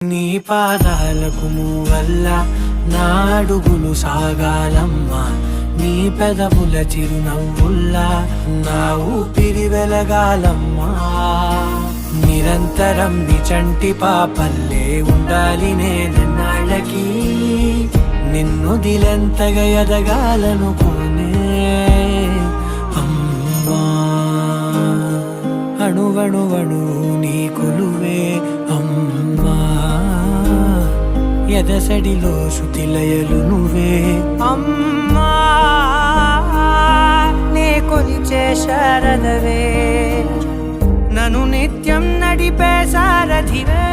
నీ పాదాలకు మూవల్ల నా అడుగులు సాగాలమ్మా, నీ పెదవుల చిరునవ్వుల్లా నా ఊపిరి వెలగాలమ్మా. నిరంతరం నీ చంటి పాపల్లే ఉండాలి నేనన్నాళ్ళకి, నిన్ను దిలెంతగా ఎదగాలనుకోనే అమ్మా. అణువణువణు నీ కొలువే అమ్మా, ఎదసడిలో శృతిలయలు నువ్వే అమ్మా. నే కొలిచే శారదవే, నన్ను నిత్యం నడిపే సారథివే.